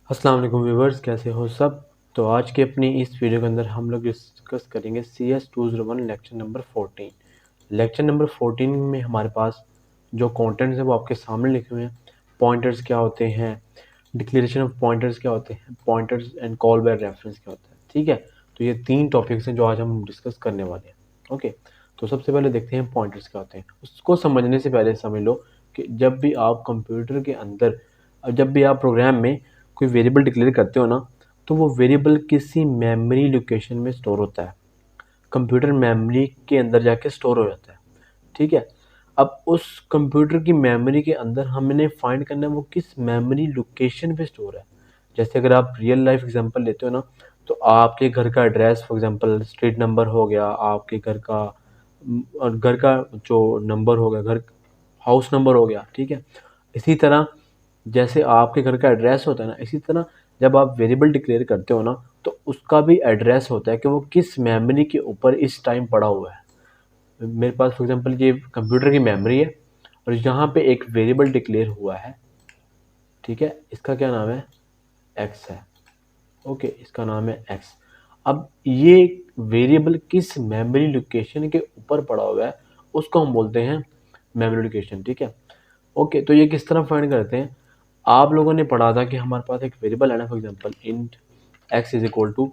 अस्सलाम वालेकुम व्यूवर्स, कैसे हो सब। तो आज की अपनी इस वीडियो के अंदर हम लोग डिस्कस करेंगे CS201 lecture number 14। Lecture number 14 में हमारे पास जो कंटेंट्स है वो आपके सामने लिखे हुए हैं। पॉइंटर्स क्या होते हैं, डिक्लेरेशन ऑफ पॉइंटर्स क्या होते हैं, pointers and call by reference क्या होता है। ठीक है, तो ये 3 टॉपिक्स हैं जो आज हम डिस्कस करने वाले हैं। ओके, तो सबसे पहले देखते हैं पॉइंटर्स क्या होते हैं। उसको समझने से पहले समझ लो कि जब भी आप कंप्यूटर के अंदर, जब भी आप प्रोग्राम में कोई वेरिएबल डिक्लेयर करते हो ना, तो वो वेरिएबल किसी मेमोरी लोकेशन में स्टोर होता है। कंप्यूटर मेमोरी के अंदर जाके स्टोर हो जाता है। ठीक है, अब उस कंप्यूटर की मेमोरी के अंदर हमने फाइंड करना है वो किस मेमोरी लोकेशन पे स्टोर है। जैसे अगर आप रियल लाइफ एग्जांपल लेते हो ना, तो आपके घर का address for example street number हो गया, आपके घर का और घर का जो नंबर हो गया, घर हाउस नंबर हो गया। ठीक है, इसी तरह जैसे आपके घर का एड्रेस होता है ना, इसी तरह जब आप वेरिएबल डिक्लेयर करते हो ना, तो उसका भी एड्रेस होता है कि वो किस मेमोरी के ऊपर इस टाइम पड़ा हुआ है। मेरे पास फॉर एग्जांपल ये कंप्यूटर की मेमोरी है और यहाँ पे एक वेरिएबल डिक्लेयर हुआ है। ठीक है, इसका क्या नाम है, एक्स है। ओके, इसका नाम है एक्स। अब ये वेरिएबल किस मेमोरी लोकेशन के ऊपर पड़ा हुआ है उसको हम बोलते हैं मेमोरी लोकेशन। ठीक है, ओके, तो ये किस तरह फाइंड करते हैं। आप लोगों ने पढ़ा था कि हमारे पास एक वेरिएबल है ना, for example int x is equal to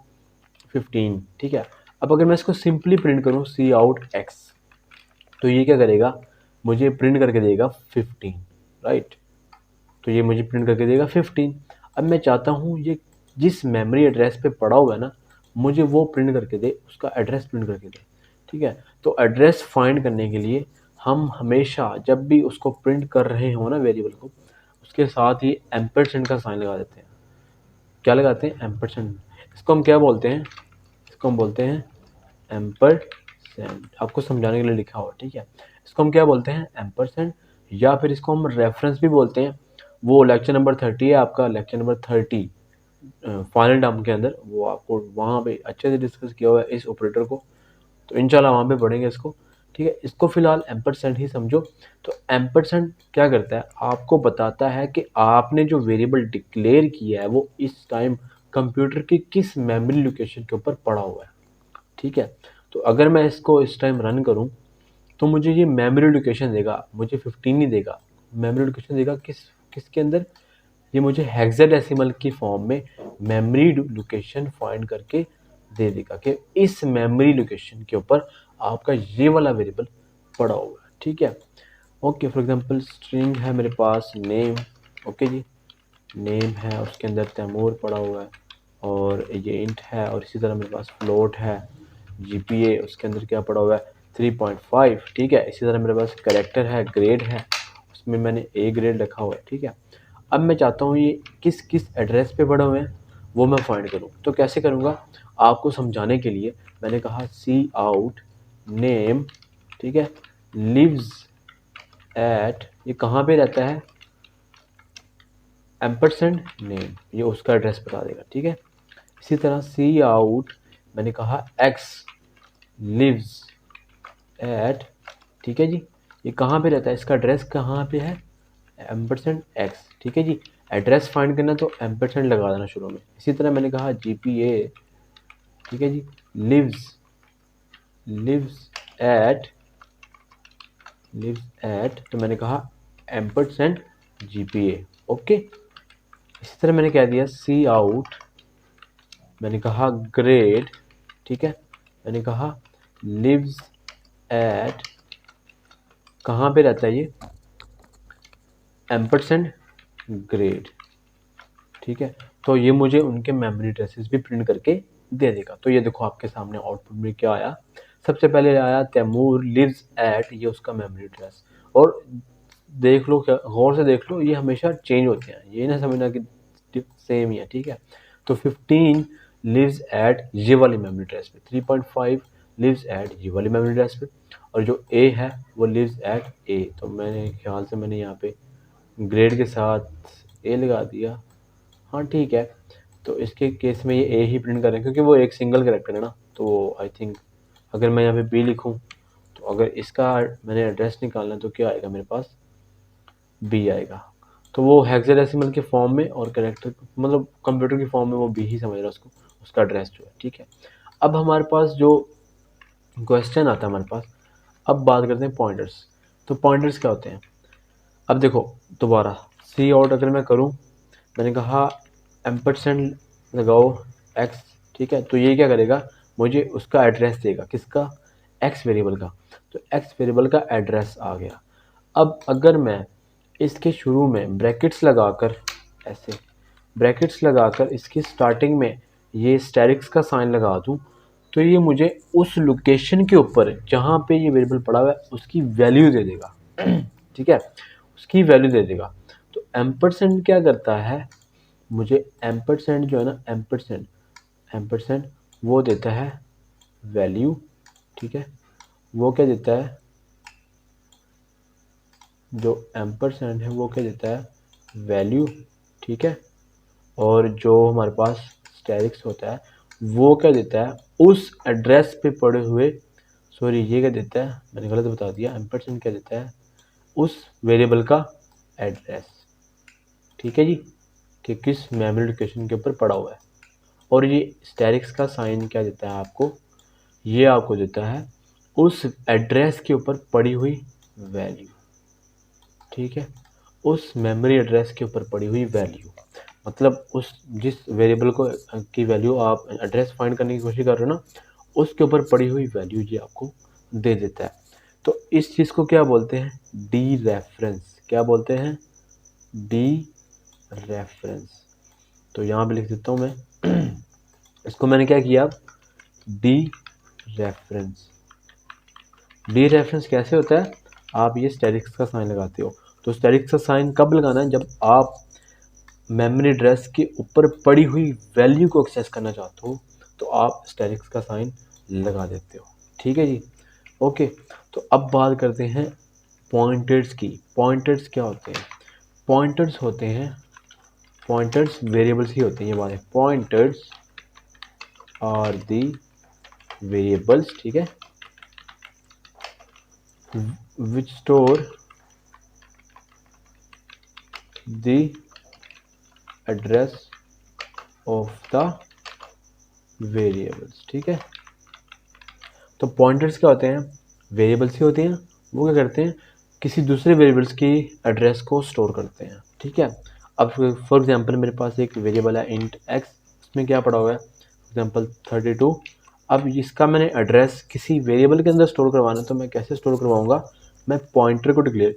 15। ठीक है, अब अगर मैं इसको सिंपली प्रिंट करूँ सी आउट एक्स, तो ये क्या करेगा, मुझे प्रिंट करके देगा 15। राइट, तो ये मुझे प्रिंट करके देगा 15। अब मैं चाहता हूँ ये जिस मेमोरी एड्रेस पे पड़ा हुआ है ना, मुझे वो प्रिंट करके दे, उसका एड्रेस प्रिंट करके दे। ठीक है, तो एड्रेस फाइंड करने के लिए हम हमेशा जब भी उसको प्रिंट कर रहे हो ना वेरिएबल को, उसके साथ ही एम्परसेंड का साइन लगा देते हैं। क्या लगाते हैं, एम्परसेंड। इसको हम क्या बोलते हैं, इसको हम बोलते हैं एम्परसेंड। आपको समझाने के लिए लिखा हुआ, ठीक है। इसको हम क्या बोलते हैं, एम्परसेंड, या फिर इसको हम रेफरेंस भी बोलते हैं। वो लेक्चर नंबर 30 है आपका, लेक्चर नंबर 30 फाइनल टर्म के अंदर, वो आपको वहाँ पे अच्छे से डिस्कस किया हुआ है इस ऑपरेटर को, तो इंशाल्लाह वहाँ पे पढ़ेंगे इसको। ठीक है, इसको फिलहाल एम्परसेंड ही समझो। तो एम्परसेंड क्या करता है, आपको बताता है कि आपने जो वेरिएबल डिक्लेयर किया है वो इस टाइम कंप्यूटर की किस मेमोरी लोकेशन के ऊपर पड़ा हुआ है। ठीक है, तो अगर मैं इसको इस टाइम रन करूं तो मुझे ये मेमोरी लोकेशन देगा, मुझे 15 नहीं देगा, मेमोरी लोकेशन देगा किसके अंदर, ये मुझे हेक्साडेसिमल की फॉर्म में मेमोरी लोकेशन फाइंड करके दे देगा कि इस मेमोरी लोकेशन के ऊपर आपका ये वाला वेरिएबल पड़ा हुआ है। ठीक है, ओके, फॉर एग्जांपल स्ट्रिंग है मेरे पास नेम। ओके जी, नेम है, उसके अंदर तैमूर पड़ा हुआ है, और ये इंट है, और इसी तरह मेरे पास फ्लोट है GPA, उसके अंदर क्या पड़ा हुआ है 3.5। ठीक है, इसी तरह मेरे पास करेक्टर है, ग्रेड है, उसमें मैंने A ग्रेड रखा हुआ है। ठीक है, अब मैं चाहता हूँ ये किस किस एड्रेस पे पड़े हुए हैं वो मैं फाइंड करूँ, तो कैसे करूँगा, आपको समझाने के लिए मैंने कहा सी आउट नेम। ठीक है, लिव्स एट, ये कहाँ पे रहता है, एम्परसेंड नेम, ये उसका एड्रेस बता देगा। ठीक है, इसी तरह सी आउट, मैंने कहा एक्स लिव्स एट, ठीक है जी, ये कहाँ पे रहता है, इसका एड्रेस कहाँ पे है, एम्परसेंड एक्स। ठीक है जी, एड्रेस फाइंड करना तो एम्परसेंड लगा देना शुरू में। इसी तरह मैंने कहा GPA, ठीक है जी, लिव्स लिव्स एट तो मैंने कहा एम्परसेंड GPA। ओके, इसी तरह मैंने कह दिया सी आउट, मैंने कहा ग्रेड। ठीक है, मैंने कहा लिव्स एट, कहाँ पे रहता है ये, एम्परसेंड ग्रेड। ठीक है, तो ये मुझे उनके मेमोरी एड्रेसेस भी प्रिंट करके दे देगा। तो ये देखो आपके सामने आउटपुट में क्या आया, सबसे पहले आया तैमूर लिव्स एट, ये उसका मेमोरी एड्रेस। और देख लो, क्या गौर से देख लो, ये हमेशा चेंज होते हैं, ये ना समझना कि सेम ही है। ठीक है, तो 15 लिव्स एट ये वाली मेमोरी एड्रेस पे, 3.5 लिव्स एट ये वाली मेमोरी एड्रेस पे, और जो A है वो लिव्स एट A। तो मैंने ख्याल से मैंने यहाँ पे ग्रेड के साथ A लगा दिया। हाँ ठीक है, तो इसके केस में ये A ही प्रिंट करें क्योंकि वो एक सिंगल कैरेक्टर है ना। तो आई थिंक अगर मैं यहाँ पे B लिखूँ, तो अगर इसका मैंने एड्रेस निकालना है तो क्या आएगा मेरे पास, B आएगा। तो वो हेक्साडेसिमल के फॉर्म में और कैरेक्टर मतलब कंप्यूटर की फॉर्म में वो बी ही समझ रहा है उसको, उसका एड्रेस जो है, ठीक है। अब हमारे पास जो क्वेश्चन आता है हमारे पास, अब बात करते हैं पॉइंटर्स। तो पॉइंटर्स क्या होते हैं? अब देखो दोबारा सी आउट अगर मैं करूं, मैंने कहा एम्परसेंड लगाओ एक्स, ठीक है, तो ये क्या करेगा, मुझे उसका एड्रेस देगा, किसका, एक्स वेरिएबल का। तो एक्स वेरिएबल का एड्रेस आ गया। अब अगर मैं इसके शुरू में ब्रैकेट्स लगाकर, ऐसे ब्रैकेट्स लगाकर इसकी स्टार्टिंग में ये स्टेरिक्स का साइन लगा दूं, तो ये मुझे उस लोकेशन के ऊपर जहाँ पे ये वेरिएबल पड़ा हुआ है उसकी वैल्यू दे देगा ठीक है, उसकी वैल्यू दे देगा। तो एम्परसेंड क्या करता है, मुझे एम्परसेंड जो है ना, एम्परसेंड एम्परसेंड वो देता है वैल्यू, ठीक है, वो क्या देता है, जो एम्परसेंड है वो क्या देता है, वैल्यू, ठीक है। और जो हमारे पास स्टेरिक्स होता है वो क्या देता है, उस एड्रेस पे पड़े हुए, सॉरी ये क्या देता है, मैंने गलत बता दिया, एम्परसेंड क्या देता है, उस वेरिएबल का एड्रेस, ठीक है जी, कि किस मेमोरी लोकेशन के ऊपर पड़ा हुआ है। और ये स्टेरिक्स का साइन क्या देता है आपको, ये आपको देता है उस एड्रेस के ऊपर पड़ी हुई वैल्यू, ठीक है, उस मेमोरी एड्रेस के ऊपर पड़ी हुई वैल्यू, मतलब उस जिस वेरिएबल को की वैल्यू आप एड्रेस फाइंड करने की कोशिश कर रहे हो ना, उसके ऊपर पड़ी हुई वैल्यू ये आपको दे देता है। तो इस चीज़ को क्या बोलते हैं, डी रेफरेंस, क्या बोलते हैं, डी रेफरेंस। तो यहाँ पे लिख देता हूँ मैं इसको मैंने क्या किया, डी रेफरेंस। डी रेफरेंस कैसे होता है, आप ये स्टेरिक्स का साइन लगाते हो। तो स्टेरिक्स का साइन कब लगाना है, जब आप मेमोरी एड्रेस के ऊपर पड़ी हुई वैल्यू को एक्सेस करना चाहते हो तो आप स्टेरिक्स का साइन लगा देते हो, ठीक है जी, ओके। तो अब बात करते हैं पॉइंटर्स की। पॉइंटर्स क्या होते हैं, पॉइंटर्स होते हैं, पॉइंटर्स वेरिएबल्स ही होते हैं, ये बात है, पॉइंटर्स आर दी वेरिएबल्स, ठीक है, विच store the address of the variables, ठीक है। तो पॉइंटर्स क्या होते हैं, वेरिएबल्स ही होते हैं, वो क्या करते हैं, किसी दूसरे वेरिएबल्स की एड्रेस को स्टोर करते हैं, ठीक है। अब फॉर एग्जांपल मेरे पास एक वेरिएबल है इंट एक्स, इसमें क्या पड़ा हुआ है, फॉर एग्जांपल 32। अब इसका मैंने एड्रेस किसी वेरिएबल के अंदर स्टोर करवाना है, तो मैं कैसे स्टोर करवाऊंगा, मैं पॉइंटर को डिक्लेयर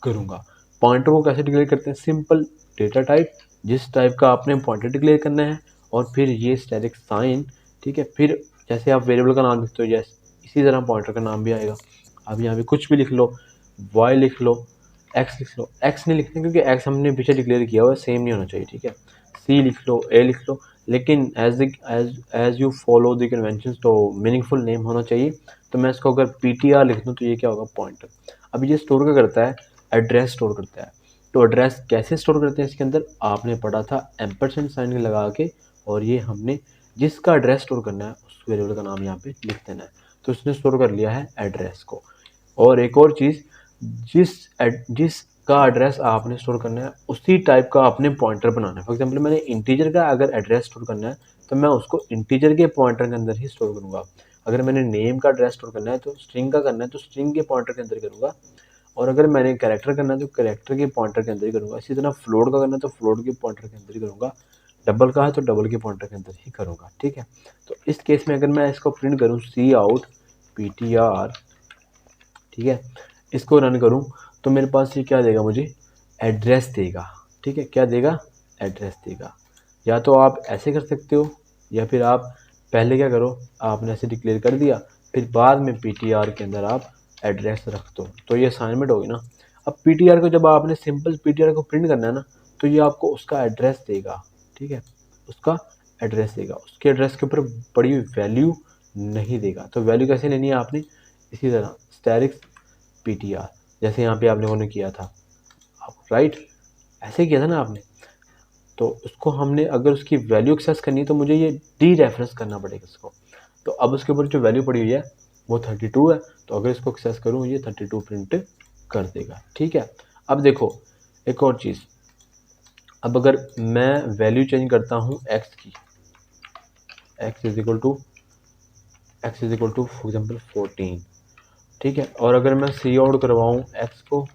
करूंगा। पॉइंटर को कैसे डिक्लेयर करते हैं, सिंपल डेटा टाइप, जिस टाइप का आपने पॉइंटर डिक्लेयर करना है, और फिर ये स्टैटिक साइन, ठीक है। फिर जैसे आप वेरिएबल का नाम लिखते हो जैसे इसी तरह पॉइंटर का नाम भी आएगा। अब यहाँ पे कुछ भी लिख लो, वाई लिख लो, एक्स लिख लो, एक्स नहीं लिखना क्योंकि एक्स हमने पीछे डिक्लेयर किया हुआ है, सेम नहीं होना चाहिए, ठीक है। सी लिख लो, ए लिख लो, लेकिन as you follow the convention तो मीनिंगफुल नेम होना चाहिए। तो मैं इसको अगर PTR लिख दूँ तो ये क्या होगा, पॉइंटर। अब ये स्टोर क्या करता है, एड्रेस स्टोर करता है। तो एड्रेस कैसे स्टोर करते हैं, इसके अंदर आपने पढ़ा था एम्परसेंड साइन लगा के, और ये हमने जिसका एड्रेस स्टोर करना है उस वेरिएबल का नाम यहाँ पे लिख देना है। तो उसने स्टोर कर लिया है एड्रेस को। और एक और चीज़, जिसका एड्रेस आपने स्टोर करना है उसी टाइप का आपने पॉइंटर बनाना है। फॉर एग्जांपल मैंने इंटीजर का अगर एड्रेस स्टोर करना है तो मैं उसको इंटीजर के पॉइंटर के अंदर ही स्टोर करूँगा। अगर मैंने नेम का एड्रेस स्टोर करना है तो स्ट्रिंग का करना है तो स्ट्रिंग के पॉइंटर के अंदर करूँगा। और अगर मैंने कैरेक्टर करना है तो कैरेक्टर के पॉइंटर के अंदर ही करूँगा। इसी तरह फ्लोट का करना है तो फ्लोट के पॉइंटर के अंदर ही करूँगा। डबल का है तो डबल के पॉइंटर के अंदर ही करूँगा, ठीक है। तो इस केस में अगर मैं इसको प्रिंट करूँ सी आउट PTR, ठीक है, इसको रन करूँ तो मेरे पास ये क्या देगा, मुझे एड्रेस देगा, ठीक है। क्या देगा, एड्रेस देगा। या तो आप ऐसे कर सकते हो या फिर आप पहले क्या करो, आपने ऐसे डिक्लेयर कर दिया, फिर बाद में PTR के अंदर आप एड्रेस रख दो, तो ये असाइनमेंट होगी ना। अब PTR को जब आपने सिंपल PTR को प्रिंट करना है ना, तो ये आपको उसका एड्रेस देगा, ठीक है, उसका एड्रेस देगा, उसके एड्रेस के ऊपर पड़ी हुई वैल्यू नहीं देगा। तो वैल्यू कैसे लेनी है आपने, इसी तरह स्टैरिक्स PTR, जैसे यहाँ पे आप लोगों ने किया था, राइट, ऐसे किया था ना आपने। तो उसको हमने अगर उसकी वैल्यू एक्सेस करनी है तो मुझे ये डी रेफरेंस करना पड़ेगा इसको। तो अब उसके ऊपर जो वैल्यू पड़ी हुई है वो 32 है, तो अगर इसको एक्सेस करूँ ये 32 प्रिंट कर देगा, ठीक है। अब देखो एक और चीज़, अब अगर मैं वैल्यू चेंज करता हूँ एक्स की, x is equal to for example 14, ठीक है, और अगर मैं सी आउट करवाऊँ एक्स को,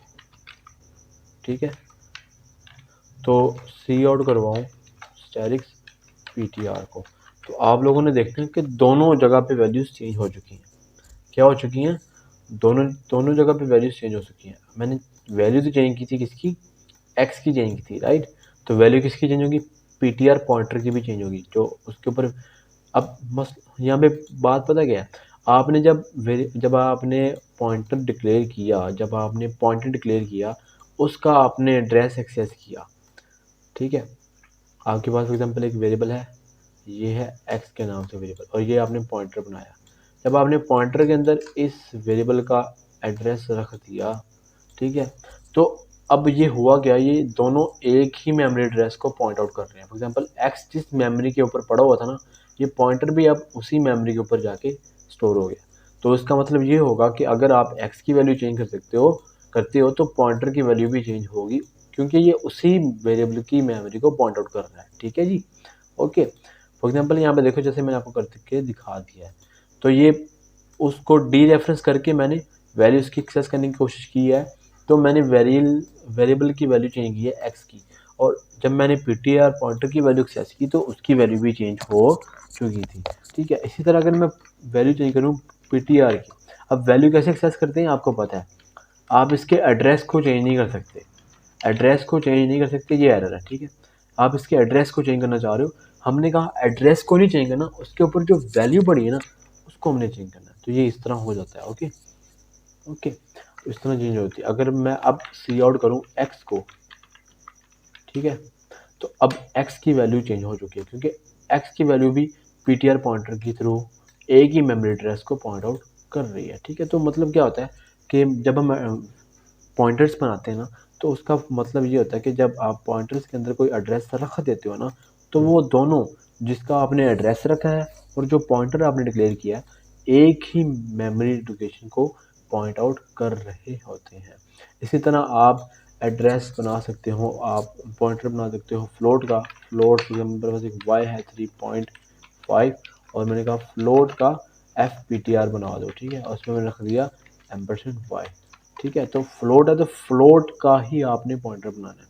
ठीक है, तो सी आउट करवाऊँ स्टैटिक पीटीआर को, तो आप लोगों ने देखते हैं कि दोनों जगह पे वैल्यूज़ चेंज हो चुकी हैं। क्या हो चुकी हैं? दोनों दोनों जगह पे वैल्यूज़ चेंज हो चुकी हैं। मैंने वैल्यू तो चेंज की थी किसकी? एक्स की चेंज की थी, राइट। तो वैल्यू किसकी चेंज होगी? पीटीआर पॉइंटर की भी चेंज होगी, जो उसके ऊपर। अब मस यहाँ पे बात पता क्या है, आपने जब आपने पॉइंटर डिक्लेयर किया, उसका आपने एड्रेस एक्सेस किया, ठीक है। आपके पास फॉर एग्जांपल एक वेरिएबल है, ये है एक्स के नाम से वेरिएबल, और ये आपने पॉइंटर बनाया। जब आपने पॉइंटर के अंदर इस वेरिएबल का एड्रेस रख दिया, ठीक है, तो अब ये हुआ क्या, ये दोनों एक ही मेमोरी एड्रेस को पॉइंट आउट कर रहे हैं। फॉर एग्जांपल एक्स जिस मेमोरी के ऊपर पड़ा हुआ था ना, ये पॉइंटर भी अब उसी मेमोरी के ऊपर जाके स्टोर हो गया। तो इसका मतलब ये होगा कि अगर आप एक्स की वैल्यू चेंज करते हो तो पॉइंटर की वैल्यू भी चेंज होगी, क्योंकि ये उसी वेरिएबल की मेमोरी को पॉइंट आउट कर रहा है, ठीक है जी। ओके, फॉर एग्जांपल यहाँ पे देखो, जैसे मैंने आपको करके दिखा दिया है, तो ये उसको डी रेफरेंस करके मैंने वैल्यूज की एक्सेस करने की कोशिश की है। तो मैंने वेरिएबल की वैल्यू चेंज की है एक्स की, और जब मैंने पीटीआर पॉइंटर की वैल्यू एक्सेस की तो उसकी वैल्यू भी चेंज हो चुकी थी, ठीक है। इसी तरह अगर मैं वैल्यू चेंज करूँ पीटीआर की, अब वैल्यू कैसे एक्सेस करते हैं आपको पता है, आप इसके एड्रेस को चेंज नहीं कर सकते, ये एरर है, ठीक है। आप इसके एड्रेस को चेंज करना चाह रहे हो, हमने कहा एड्रेस को नहीं चेंज करना, उसके ऊपर जो वैल्यू पड़ी है ना उसको हमने चेंज करना है। तो ये इस तरह हो जाता है, ओके ओके, तो इस तरह चेंज होती है। अगर मैं अब सी आउट करूँ एक्स को, ठीक है, तो अब एक्स की वैल्यू चेंज हो चुकी है, क्योंकि एक्स की वैल्यू भी पीटीआर पॉइंटर के थ्रू एक ही मेमोरी एड्रेस को पॉइंट आउट कर रही है, ठीक है। तो मतलब क्या होता है कि जब हम पॉइंटर्स बनाते हैं ना, तो उसका मतलब ये होता है कि जब आप पॉइंटर्स के अंदर कोई एड्रेस रख देते हो ना, तो वो दोनों, जिसका आपने एड्रेस रखा है और जो पॉइंटर आपने डिक्लेयर किया है, एक ही मेमोरी लोकेशन को पॉइंट आउट कर रहे होते हैं। इसी तरह आप एड्रेस बना सकते हो, आप पॉइंटर बना सकते हो फ्लोट का। फ्लोट मेरे पास एक वाई है 3.5, और मैंने कहा फ्लोट का एफ पी टी आर बना दो, ठीक है, और उसमें मैंने रख दिया %y, ठीक है। तो फ्लोट है, तो फ्लोट का ही आपने पॉइंटर बनाना है।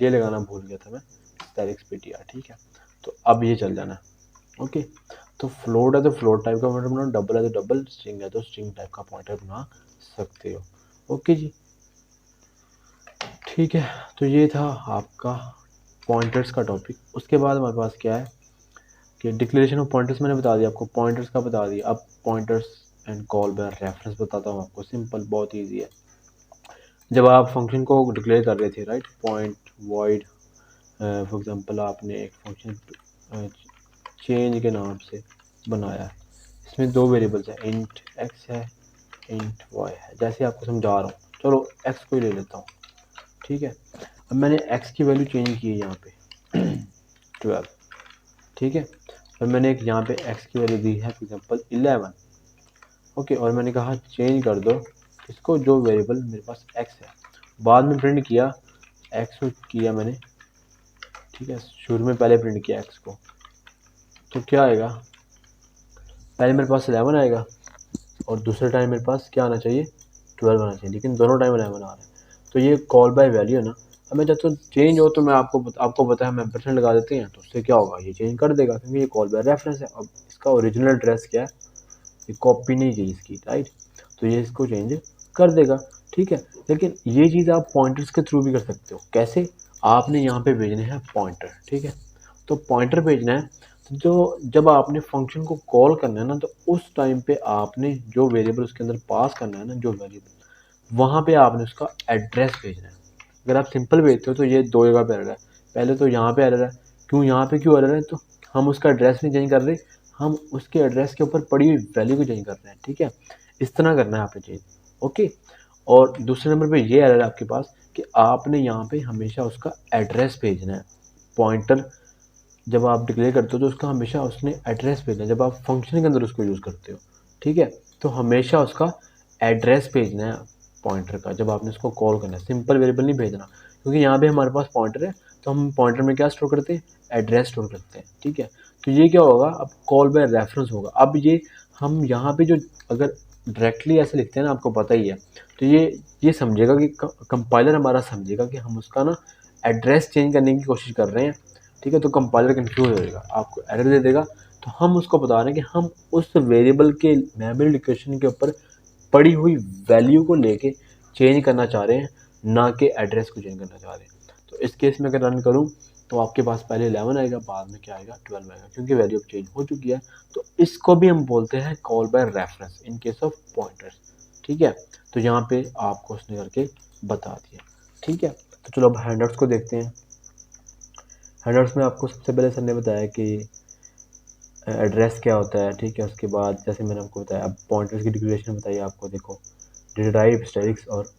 ये लगाना भूल गया था मैं, स्टैटिक पीटीआर, ठीक है। तो अब ये चल जाना है, ओके। तो फ्लोट है तो फ्लोट टाइप का पॉइंटर बनाओ, डबल है तो डबल, स्ट्रिंग है तो स्ट्रिंग टाइप का पॉइंटर बना सकते हो, ओके जी, ठीक है। तो ये था आपका पॉइंटर्स का टॉपिक। उसके बाद हमारे पास क्या है कि डिक्लेरेशन ऑफ पॉइंटर्स मैंने बता दिया आपको, पॉइंटर्स का बता दिया। अब pointers and call by reference बताता हूँ आपको, सिंपल, बहुत ईजी है। जब आप फंक्शन को डिक्लेयर कर रहे थे, right, point void for example आपने एक फंक्शन चेंज के नाम से बनाया है, इसमें दो वेरिएबल्स है, इंट एक्स है, इंट वाई है, जैसे आपको समझा रहा हूँ। चलो एक्स को ही ले लेता हूँ, ठीक है। अब मैंने एक्स की वैल्यू चेंज की है यहाँ पे 12, ठीक है, और मैंने एक यहाँ पे एक्स की वैल्यू दी है फॉर एग्जांपल 11, ओके, और मैंने कहा चेंज कर दो इसको, जो वेरिएबल मेरे पास एक्स है। बाद में प्रिंट किया एक्स को, किया मैंने, ठीक है, शुरू में पहले प्रिंट किया एक्स को, तो क्या आएगा, पहले मेरे पास 11 आएगा और दूसरे टाइम मेरे पास क्या आना चाहिए, 12 आना चाहिए, लेकिन दोनों टाइम 11 आ रहा है। तो ये कॉल बाय वैल्यू है ना। अब मैं जब तो चेंज हो तो मैं आपको पता है हम % लगा देते हैं, तो उससे क्या होगा, ये चेंज कर देगा, क्योंकि ये कॉल बाय रेफरेंस है। अब इसका ओरिजिनल एड्रेस क्या है, ये कॉपी नहीं की इसकी, राइट, तो ये इसको चेंज कर देगा, ठीक है। लेकिन ये चीज़ आप पॉइंटर्स के थ्रू भी कर सकते हो। कैसे, आपने यहाँ पे भेजने हैं पॉइंटर, ठीक है, तो पॉइंटर भेजना है, तो जो जब आपने फंक्शन को कॉल करना है ना, तो उस टाइम पे आपने जो वेरिएबल उसके अंदर पास करना है ना, जो वेरिएबल, वहाँ पे आपने उसका एड्रेस भेजना है। अगर आप सिंपल भेजते हो तो ये दो जगह पे एरर है। पहले तो यहाँ पे एरर है, यहाँ पे क्यों एरर है, तो हम उसका एड्रेस नहीं चेंज कर रहे, हम उसके एड्रेस के ऊपर पड़ी हुई वैल्यू को चेंज कर रहे हैं, ठीक है। इस तरह करना है आपने चेंज, ओके। और दूसरे नंबर पे ये एरर है आपके पास कि आपने यहाँ पे हमेशा उसका एड्रेस भेजना है। पॉइंटर जब आप डिक्लेयर करते हो तो उसका हमेशा उसने एड्रेस भेजना है, जब आप फंक्शन के अंदर उसको यूज़ करते हो, ठीक है, तो हमेशा उसका एड्रेस भेजना है पॉइंटर का, जब आपने उसको कॉल करना है। सिंपल वेरिएबल नहीं भेजना, क्योंकि यहाँ पे हमारे पास पॉइंटर है, तो हम पॉइंटर में क्या स्टोर करते हैं, एड्रेस स्टोर करते हैं, ठीक है। तो ये क्या होगा, अब कॉल बाय रेफरेंस होगा। अब ये हम यहाँ पे जो अगर डायरेक्टली ऐसे लिखते हैं ना, आपको पता ही है, तो ये समझेगा कि कंपाइलर हमारा समझेगा कि हम उसका ना एड्रेस चेंज करने की कोशिश कर रहे हैं, ठीक है। तो कंपाइलर कंफ्यूज हो जाएगा, आपको एरर दे देगा। तो हम उसको बता रहे हैं कि हम उस वेरिएबल के मेमोरी लोकेशन के ऊपर पड़ी हुई वैल्यू को लेके चेंज करना चाह रहे हैं, ना कि एड्रेस को चेंज करना चाह रहे हैं। तो इस केस में अगर रन करूं तो आपके पास पहले 11 आएगा, बाद में क्या आएगा, 12 आएगा, क्योंकि वैल्यू अब चेंज हो चुकी है। तो इसको भी हम बोलते हैं call by reference in case of pointers, ठीक है। तो यहाँ पे आपको उसने करके बता दिया, ठीक है। तो चलो अब हैंडआउट्स को देखते हैं। हैंडआउट्स में आपको सबसे पहले सर ने बताया कि एड्रेस क्या होता है, ठीक है। उसके बाद जैसे मैंने आपको बताया, अब पॉइंटर्स की डिक्लेरेशन बताइए आपको, देखो डेटा टाइप, स्टैटिक्स और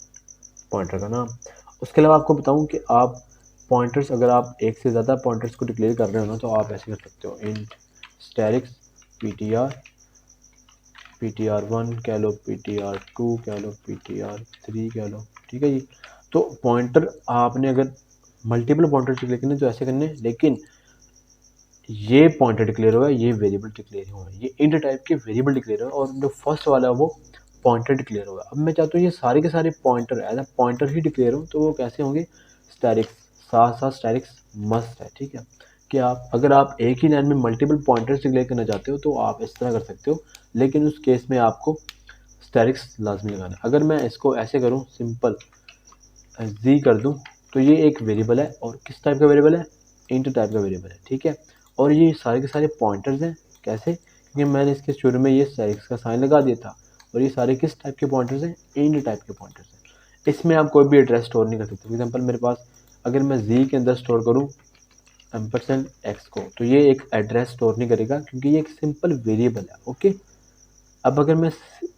पॉइंटर का नाम। उसके अलावा आपको बताऊं कि आप पॉइंटर्स, अगर आप एक से ज़्यादा पॉइंटर्स को डिक्लेयर कर रहे हो ना, तो आप ऐसे कर सकते हो, इंट स्टैटिक्स ptr1 कह लो, ptr2 कह लो, ptr3 कह लो, ठीक है जी। तो पॉइंटर आपने अगर मल्टीपल पॉइंटर डिक्लेयर करने तो ऐसे करने, लेकिन ये पॉइंटर डिक्लेयर होगा, ये वेरिएबल डिक्लेयर होगा, ये इंट टाइप के वेरिएबल डिक्लेयर होगा, और जो फर्स्ट वाला है वो पॉइंटर डिक्लेयर होगा। अब मैं चाहता हूँ ये सारे के सारे पॉइंटर एज पॉइंटर ही डिक्लेयर हो, तो वो कैसे होंगे, स्टैटिक्स, साथ साथ स्टैटिक्स मस्ट है, ठीक है। कि आप अगर आप एक ही लाइन में मल्टीपल पॉइंटर्स डिक्लेयर करना चाहते हो तो आप इस तरह कर सकते हो, लेकिन उस केस में आपको स्टैटिक्स लाजमी लगाना है। अगर मैं इसको ऐसे करूँ, सिंपल जी कर दूं, तो ये एक वेरिएबल है, और किस टाइप का वेरिएबल है, इंट टाइप का वेरिएबल है, ठीक है। और ये सारे के सारे पॉइंटर्स हैं, कैसे, क्योंकि मैंने इसके शुरू में ये स्टैटिक्स का साइन लगा दिया था, और ये सारे किस टाइप के पॉइंटर्स हैं, इंट टाइप के पॉइंटर्स हैं। इसमें आप कोई भी एड्रेस स्टोर नहीं कर सकते। फॉर एग्जाम्पल मेरे पास अगर मैं जी के अंदर स्टोर करूँ %x को, तो ये एक एड्रेस स्टोर नहीं करेगा, क्योंकि ये एक सिंपल वेरिएबल है, ओके। अब अगर मैं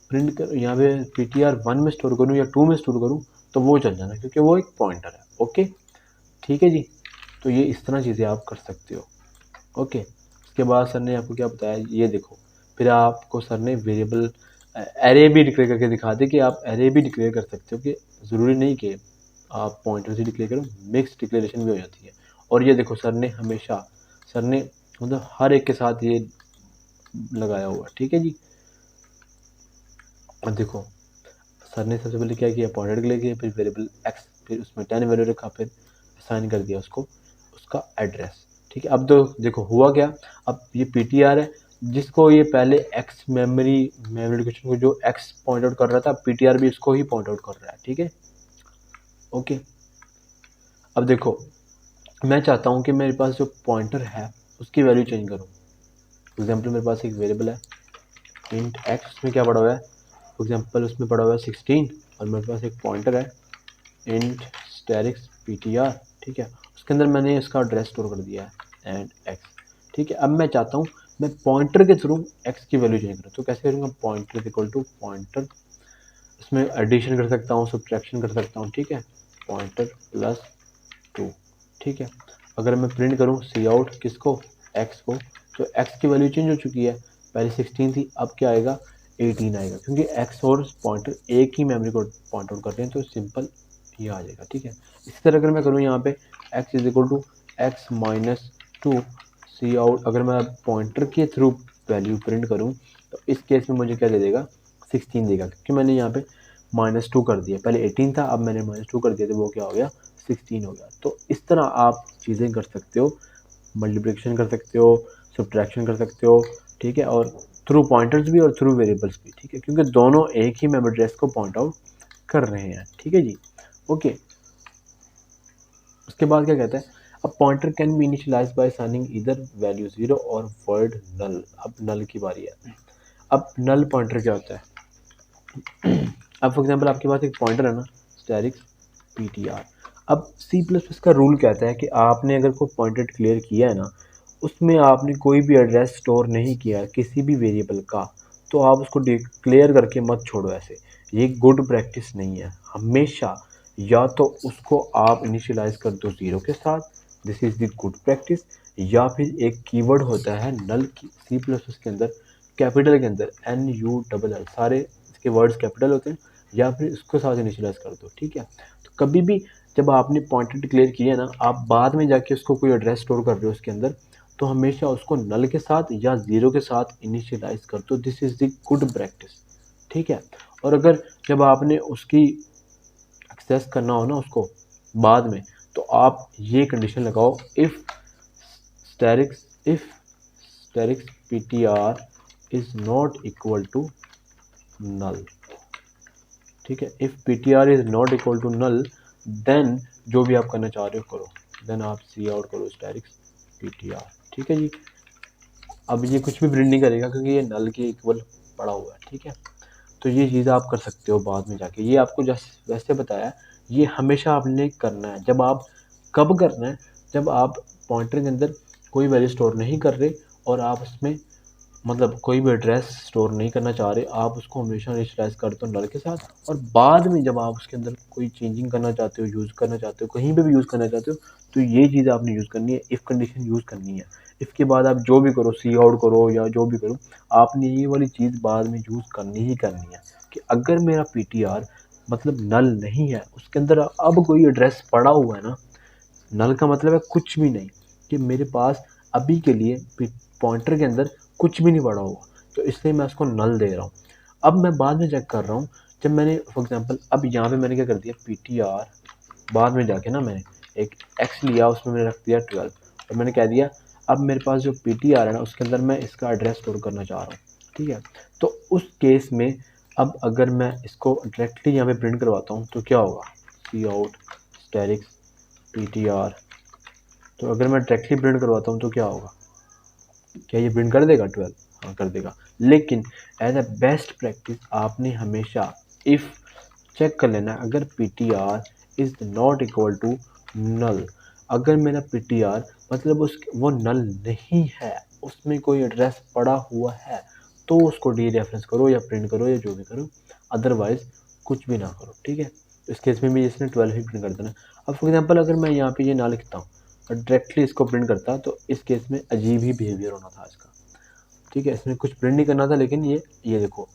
प्रिंट कर यहाँ पे ptr1 में स्टोर करूँ या 2 में स्टोर करूँ, तो वो चल जाना, क्योंकि वो एक पॉइंटर है, ओके, ठीक है जी। तो ये इस तरह चीज़ें आप कर सकते हो, ओके। उसके बाद सर ने आपको क्या बताया, ये देखो, फिर आपको सर ने वेरिएबल एरे भी डिक्लेयर करके दिखा दे कि आप एरे भी डिक्लेयर कर सकते हो, कि ज़रूरी नहीं कि आप पॉइंटर से डिक्लेयर करो, मिक्स डिक्लेरेशन भी हो जाती है। और ये देखो सर ने हमेशा, सर ने मतलब हर एक के साथ ये लगाया हुआ, ठीक है जी। अब देखो सर ने सबसे पहले क्या किया, पॉइंटर डिक्लेयर किया, फिर वेरिएबल एक्स, फिर उसमें 10 वैल्यू रखा, फिर असाइन कर दिया उसको उसका एड्रेस, ठीक है। अब तो देखो हुआ क्या, अब ये पीटीआर है, जिसको ये पहले एक्स मेमोरी लोकेशन को जो एक्स पॉइंट आउट कर रहा था, पीटीआर भी इसको ही पॉइंट आउट कर रहा है, ठीक है, ओके। अब देखो मैं चाहता हूँ कि मेरे पास जो पॉइंटर है उसकी वैल्यू चेंज करूँ। फॉर एग्जाम्पल मेरे पास एक वेरिएबल है इंट एक्स, उसमें क्या पड़ा हुआ है, फॉर एग्जाम्पल उसमें पड़ा हुआ है 16, और मेरे पास एक पॉइंटर है इंट स्टैटिक्स ptr, ठीक है। उसके अंदर मैंने इसका एड्रेस स्टोर कर दिया है एंड एक्स, ठीक है। अब मैं चाहता हूँ मैं पॉइंटर के थ्रू एक्स की वैल्यू चेंज करूँ, तो कैसे करूँगा, पॉइंटर इक्वल टू पॉइंटर, इसमें एडिशन कर सकता हूँ, सब्ट्रैक्शन कर सकता हूँ, ठीक है, पॉइंटर +2, ठीक है। अगर मैं प्रिंट करूँ सी आउट किसको, एक्स को, तो एक्स की वैल्यू चेंज हो चुकी है, पहले 16 थी, अब क्या आएगा, 18 आएगा, क्योंकि एक्स और पॉइंटर एक ही मेमोरी को पॉइंट आउट करते हैं, तो सिंपल ये आ जाएगा, ठीक है। इसी तरह अगर मैं करूँ यहाँ पे x is equal to x-2 C out, अगर मैं पॉइंटर के थ्रू वैल्यू प्रिंट करूँ, तो इस केस में मुझे क्या दे देगा, 16 देगा, क्योंकि मैंने यहाँ पे -2 कर दिया, पहले 18 था, अब मैंने -2 कर दिया, तो वो क्या हो गया, 16 हो गया। तो इस तरह आप चीज़ें कर सकते हो, मल्टीप्लिकेशन कर सकते हो, सब्ट्रैक्शन कर सकते हो, ठीक है, और थ्रू पॉइंटर्स भी और थ्रू वेरिएबल्स भी, ठीक है, क्योंकि दोनों एक ही मेमोरी एड्रेस को पॉइंट आउट कर रहे हैं, ठीक है जी, ओके। उसके बाद क्या कहता है, अब pointer can be initialized by assigning either value 0 और वर्ड नल। अब नल की बारी है। अब नल पॉइंटर क्या होता है, अब फॉर एग्जांपल आपके पास एक पॉइंटर है ना, स्टैटिक्स ptr। अब C++ का रूल कहता है कि आपने अगर कोई पॉइंटर डिक्लेयर किया है ना, उसमें आपने कोई भी एड्रेस स्टोर नहीं किया किसी भी वेरिएबल का, तो आप उसको डिक्लेयर करके मत छोड़ो ऐसे, ये गुड प्रैक्टिस नहीं है। हमेशा या तो उसको आप इनिशियलाइज कर दो 0 के साथ, this is the good practice, या फिर एक कीवर्ड होता है नल की C++ के अंदर, कैपिटल के अंदर NULL, सारे इसके वर्ड्स कैपिटल होते हैं, या फिर इसको साथ इनिशियलाइज कर दो, ठीक है। तो कभी भी जब आपने पॉइंटर डिक्लेयर किया ना, आप बाद में जाके उसको कोई एड्रेस स्टोर कर रहे हो उसके अंदर, तो हमेशा उसको नल के साथ या ज़ीरो के साथ इनिशियलाइज कर दो। This is the good practice, ठीक है। और अगर जब आपने उसकी एक्सेस करना हो ना उसको बाद में, तो आप ये कंडीशन लगाओ, if asterisk ptr is not equal to null, ठीक है। If ptr is not equal to null, then जो भी आप करना चाह रहे हो करो, देन आप सी आउट करो स्टैरिक्स ptr, ठीक है जी। अब ये कुछ भी प्रिंट नहीं करेगा क्योंकि ये नल के इक्वल पड़ा हुआ है, ठीक है। तो ये चीज़ आप कर सकते हो बाद में जाके, ये आपको जस्ट वैसे बताया, ये हमेशा आपने करना है। जब आप कब करना है, जब आप पॉइंटर के अंदर कोई वैल्यू स्टोर नहीं कर रहे और आप उसमें मतलब कोई भी एड्रेस स्टोर नहीं करना चाह रहे, आप उसको हमेशा इनिशियलाइज करते हो नल के साथ। और बाद में जब आप उसके अंदर कोई चेंजिंग करना चाहते हो, यूज़ करना चाहते हो, कहीं पे भी यूज़ करना चाहते हो, तो ये चीज़ आपने यूज़ करनी है, इफ़ कंडीशन यूज़ करनी है। इसके बाद आप जो भी करो, सी आउट करो या जो भी करो, आपने ये वाली चीज़ बाद में यूज़ करनी ही करनी है कि अगर मेरा पीटीआर मतलब नल नहीं है, उसके अंदर अब कोई एड्रेस पड़ा हुआ है ना, नल का मतलब है कुछ भी नहीं, कि मेरे पास अभी के लिए पॉइंटर के अंदर कुछ भी नहीं पड़ा हुआ, तो इसलिए मैं उसको नल दे रहा हूँ। अब मैं बाद में चेक कर रहा हूँ, जब मैंने फॉर एग्जांपल अब यहाँ पे मैंने क्या कर दिया, पीटीआर बाद में जाके ना मैंने एक एक्स लिया, उसमें मैंने रख दिया 12 और मैंने कह दिया अब मेरे पास जो पीटीआर है ना उसके अंदर मैं इसका एड्रेस स्टोर करना चाह रहा हूँ, ठीक है। तो उस केस में अब अगर मैं इसको डायरेक्टली यहाँ पे प्रिंट करवाता हूँ तो क्या होगा, सी आउट स्टैरिक्स पीटीआर, तो अगर मैं डायरेक्टली प्रिंट करवाता हूँ तो क्या होगा, क्या ये प्रिंट कर देगा 12? हाँ कर देगा। लेकिन एज अ बेस्ट प्रैक्टिस आपने हमेशा इफ़ चेक कर लेना, अगर PTR is not equal to null, अगर मेरा पीटीआर मतलब उस वो नल नहीं है, उसमें कोई एड्रेस पड़ा हुआ है, तो उसको डी रेफरेंस करो या प्रिंट करो या जो भी करो, अदरवाइज कुछ भी ना करो, ठीक है। इस केस में भी इसने 12 ही प्रिंट कर देना। अब फॉर एग्जांपल अगर मैं यहाँ पे ये ना लिखता हूँ और डायरेक्टली इसको प्रिंट करता, तो इस केस में अजीब ही बिहेवियर होना था इसका, ठीक है। इसमें कुछ प्रिंट नहीं करना था, लेकिन ये देखो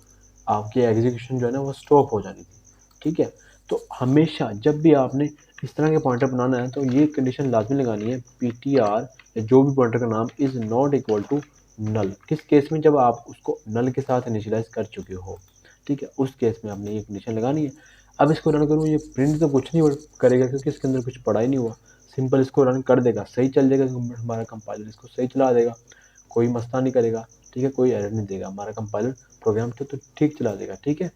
आपकी एग्जीक्यूशन जो है ना वो स्टॉप हो जानी थी, ठीक है। तो हमेशा जब भी आपने इस तरह के पॉइंटर बनाना है तो ये कंडीशन लाजमी लगानी है, पीटीआर या जो भी पॉइंटर का नाम is not equal to null. किस केस में, जब आप उसको नल के साथ इनिशियलाइज कर चुके हो, ठीक है, उस केस में आपने ये कंडीशन लगानी है। अब इसको रन करूँ, ये प्रिंट तो कुछ नहीं करेगा क्योंकि इसके अंदर कुछ पड़ा ही नहीं हुआ, सिंपल इसको रन कर देगा, सही चल जाएगा, हमारा कंपाइलर इसको सही चला देगा, कोई मसला नहीं करेगा, ठीक है, कोई एरर नहीं देगा, हमारा कंपाइलर प्रोग्राम तो ठीक चला देगा, ठीक है।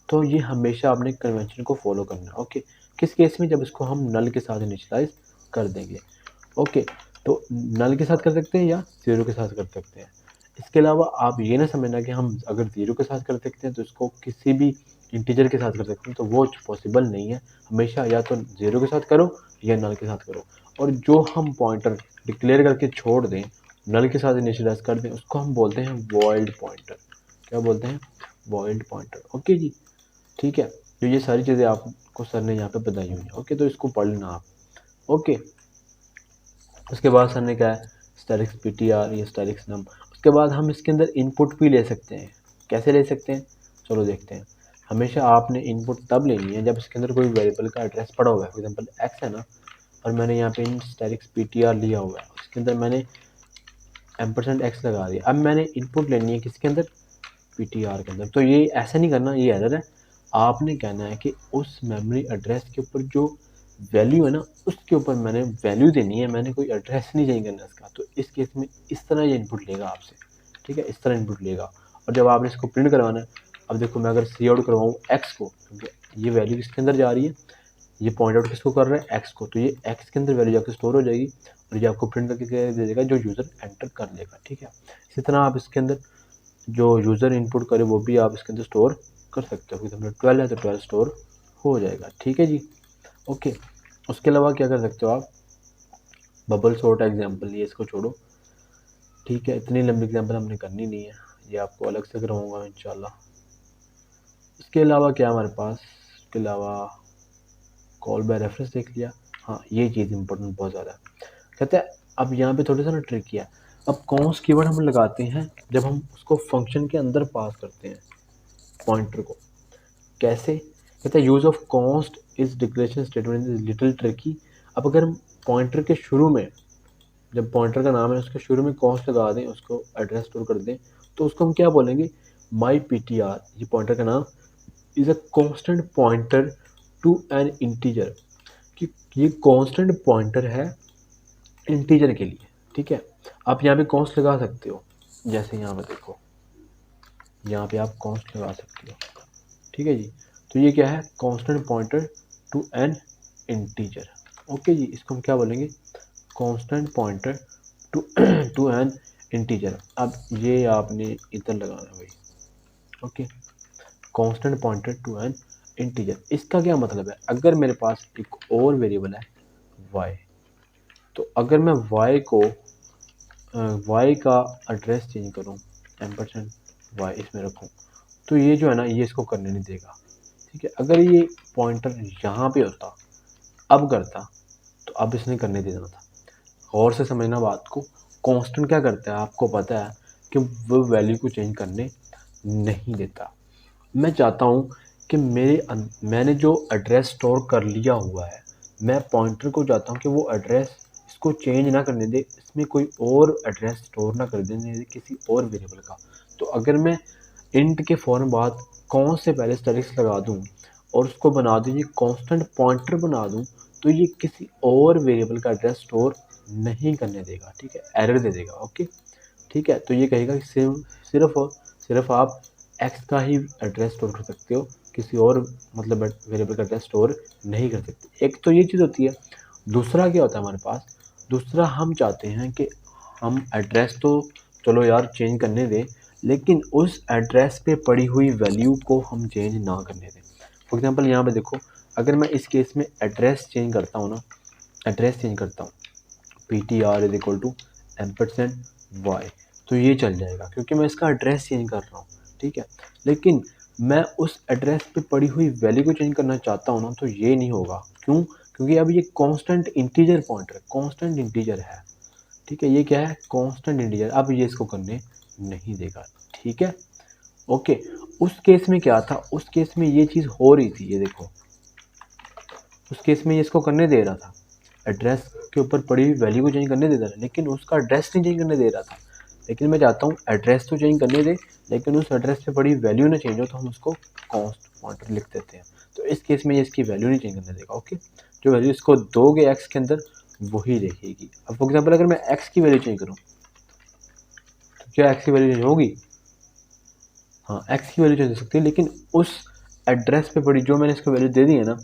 तो ये हमेशा आपने कन्वेंशन को फॉलो करना है, ओके। किस केस में, जब इसको हम नल के साथ इनिशियलाइज कर देंगे, ओके। तो नल के साथ कर सकते हैं या ज़ीरो के साथ कर सकते हैं। इसके अलावा आप ये ना समझना कि हम अगर ज़ीरो के साथ कर सकते हैं तो इसको किसी भी इंटीजर के साथ कर सकते हैं, तो वो पॉसिबल नहीं है। हमेशा या तो ज़ीरो के साथ करो या नल के साथ करो। और जो हम पॉइंटर डिक्लेयर करके छोड़ दें, नल के साथ इनिशियलाइज कर दें, उसको हम बोलते हैं वॉइड पॉइंटर। क्या बोलते हैं, वॉइड पॉइंटर, ओके जी, ठीक है। तो ये सारी चीज़ें आपको सर ने यहाँ पे बताई हुई हैं, ओके। तो इसको पढ़ लेना आप, ओके। उसके बाद सर ने कहा है स्टैटिक्स पीटीआर या स्टैटिक्स नम। उसके बाद हम इसके अंदर इनपुट भी ले सकते हैं। कैसे ले सकते हैं, चलो देखते हैं। हमेशा आपने इनपुट तब लेनी है जब इसके अंदर कोई वेरिएबल का एड्रेस पड़ा हुआ है, फॉर एग्जांपल एक्स है ना, और मैंने यहाँ पे इन स्टैटिक्स पीटीआर लिया हुआ है, उसके अंदर मैंने $x लगा दिया। अब मैंने इनपुट लेनी है किसके अंदर, पीटीआर के अंदर। तो ये ऐसा नहीं करना, ये एरर है। आपने कहना है कि उस मेमोरी एड्रेस के ऊपर जो वैल्यू है ना, उसके ऊपर मैंने वैल्यू देनी है, मैंने कोई एड्रेस नहीं चेंज करना इसका। तो इस केस में इस तरह ये इनपुट लेगा आपसे, ठीक है, इस तरह इनपुट लेगा। और जब आपने इसको प्रिंट करवाना है, अब देखो मैं अगर सी आउट करवाऊँ एक्स को, क्योंकि ये वैल्यू किसके अंदर जा रही है, ये पॉइंट आउट किसको कर रहा है, एक्स को, तो ये एक्स के अंदर वैल्यू जाकर स्टोर हो जाएगी और ये आपको प्रिंट करके दे देगा जो यूज़र एंटर कर लेगा, ठीक है। इसी तरह आप इसके अंदर जो यूज़र इनपुट करे वो भी आप इसके अंदर स्टोर कर सकते हो, क्योंकि 12 है तो 12 स्टोर हो जाएगा, ठीक है जी, ओके। उसके अलावा क्या कर सकते हो आप, बबल सॉर्ट एग्जांपल, ये इसको छोड़ो, ठीक है, इतनी लंबी एग्जांपल हमने करनी नहीं है, ये आपको अलग से करवाऊंगा इंशाल्लाह। इसके अलावा क्या हमारे पास, इसके अलावा कॉल बाय रेफरेंस देख लिया। हाँ, ये चीज़ इंपॉर्टेंट बहुत ज़्यादा है। कहते हैं अब यहाँ पे थोड़ा सा ना ट्रिक किया, अब कॉन्स कीवर्ड हम लगाते हैं जब हम उसको फंक्शन के अंदर पास करते हैं पॉइंटर को। कैसे, कहते हैं use of const is declaration statement is little tricky. अब अगर हम पॉइंटर के शुरू में, जब पॉइंटर का नाम है उसके शुरू में कॉन्स्ट लगा दें, उसको एड्रेस स्टोर कर दें, तो उसको हम क्या बोलेंगे, माई पी टी आर, ये पॉइंटर का नाम is a constant pointer to an integer, कि ये कॉन्स्टेंट पॉइंटर है इंटीजर के लिए। ठीक है, आप यहाँ पे कॉन्स्ट लगा सकते हो, जैसे यहाँ पे देखो, यहाँ पे आप कॉन्स्ट लगा सकते हो। ठीक है जी, तो ये क्या है, constant pointer to an integer. Okay जी, इसको हम क्या बोलेंगे, constant pointer to to an integer. अब ये आपने इधर लगाना भाई। Okay, constant pointer to an integer, इसका क्या मतलब है, अगर मेरे पास एक और वेरिएबल है y, तो अगर मैं y को y का एड्रेस चेंज करूँ, %y इसमें रखूँ, तो ये जो है ना, ये इसको करने नहीं देगा। ठीक है, अगर ये पॉइंटर यहाँ पे होता, अब करता, तो अब इसने करने दे देना था। गौर से समझना बात को, कांस्टेंट क्या करता है, आपको पता है कि वो वैल्यू को चेंज करने नहीं देता। मैं चाहता हूँ कि मैंने जो एड्रेस स्टोर कर लिया हुआ है, मैं पॉइंटर को चाहता हूँ कि वो एड्रेस इसको चेंज ना करने दे, इसमें कोई और एड्रेस स्टोर ना कर देने दे किसी और वेरिएबल का। तो अगर मैं इंट के फ़ौरन बाद कौन से पहले स्टेरिक्स लगा दूँ और उसको बना दूँ ये कांस्टेंट पॉइंटर बना दूँ, तो ये किसी और वेरिएबल का एड्रेस स्टोर नहीं करने देगा। ठीक है, एरर दे देगा। ओके, ठीक है, तो ये कहेगा कि सिर्फ और सिर्फ आप एक्स का ही एड्रेस स्टोर कर सकते हो, किसी और मतलब वेरिएबल का एड्रेस स्टोर नहीं कर सकते। एक तो ये चीज़ होती है। दूसरा क्या होता है हमारे पास, दूसरा हम चाहते हैं कि हम एड्रेस तो चलो यार चेंज करने दें, लेकिन उस एड्रेस पे पड़ी हुई वैल्यू को हम चेंज ना करने दें। फॉर एग्जांपल यहाँ पे देखो, अगर मैं इस केस में एड्रेस चेंज करता हूँ ना, एड्रेस चेंज करता हूँ P T R is equal to %y, तो ये चल जाएगा क्योंकि मैं इसका एड्रेस चेंज कर रहा हूँ। ठीक है, लेकिन मैं उस एड्रेस पे पड़ी हुई वैल्यू को चेंज करना चाहता हूँ ना, तो ये नहीं होगा। क्यों? क्योंकि अब ये constant integer pointer, constant integer है। ठीक है, ये क्या है, कांस्टेंट इंटीजर, अब ये इसको करने नहीं देगा। ठीक है, ओके। उस केस में क्या था, उस केस में ये चीज़ हो रही थी, ये देखो, उस केस में ये इसको करने दे रहा था, एड्रेस के ऊपर पड़ी हुई वैल्यू को चेंज करने दे रहा था, लेकिन उसका एड्रेस नहीं चेंज करने दे रहा था। लेकिन मैं चाहता हूँ एड्रेस तो चेंज करने दे, लेकिन उस एड्रेस पे पड़ी वैल्यू ना चेंज हो, तो हम उसको कॉन्स्ट पॉइंटर लिख देते हैं। तो इस केस में ये इसकी वैल्यू नहीं चेंज करने देगा। ओके, जो वैल्यू इसको दोगे एक्स के अंदर वही रहेगी। अब फॉर एग्जाम्पल अगर मैं एक्स की वैल्यू चेंज करूँ, तो क्या एक्स की वैल्यू चेंज होगी? हाँ, एक्स की वैल्यू चेंज हो सकती है, लेकिन उस एड्रेस पे पड़ी जो मैंने इसको वैल्यू दे दी है ना,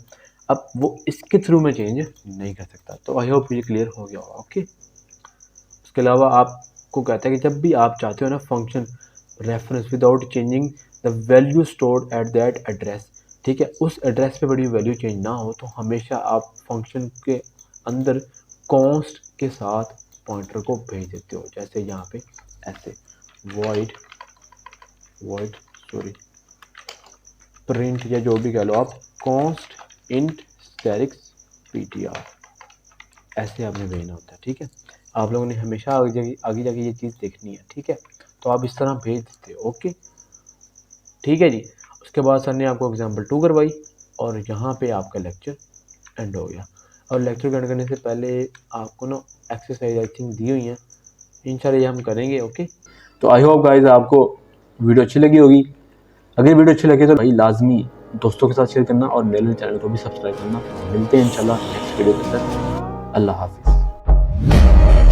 अब वो इसके थ्रू मैं चेंज नहीं कर सकता। तो आई होप ये क्लियर हो गया होगा। ओके, उसके अलावा आपको कहता है कि जब भी आप चाहते हो ना function reference without changing the value stored at that address, ठीक है, उस एड्रेस पे बड़ी वैल्यू चेंज ना हो, तो हमेशा आप फंक्शन के अंदर कॉन्स्ट के साथ पॉइंटर को भेज देते हो। जैसे यहाँ पे ऐसे वॉइड सॉरी प्रिंट या जो भी कह लो आप, कॉन्स्ट इंट स्टेरिक्स ptr, ऐसे आपने भेजना होता है। ठीक है, आप लोगों ने हमेशा आगे जाके ये चीज़ देखनी है। ठीक है, तो आप इस तरह भेज देते हो। ओके, ठीक है जी। उसके बाद सर ने आपको एग्जाम्पल 2 करवाई और यहाँ पे आपका लेक्चर एंड हो गया। और लेक्चर एंड करने से पहले आपको ना एक्सरसाइज आई थिंक दी हुई है, इंशाल्लाह ये हम करेंगे। ओके, तो आई होप गाइस आपको वीडियो अच्छी लगी होगी। अगर वीडियो अच्छी लगे तो भाई लाजमी दोस्तों के साथ शेयर करना और मेरे चैनल को भी सब्सक्राइब करना। मिलते हैं इंशाल्लाह नेक्स्ट वीडियो के अंदर। अल्लाह हाफिज़।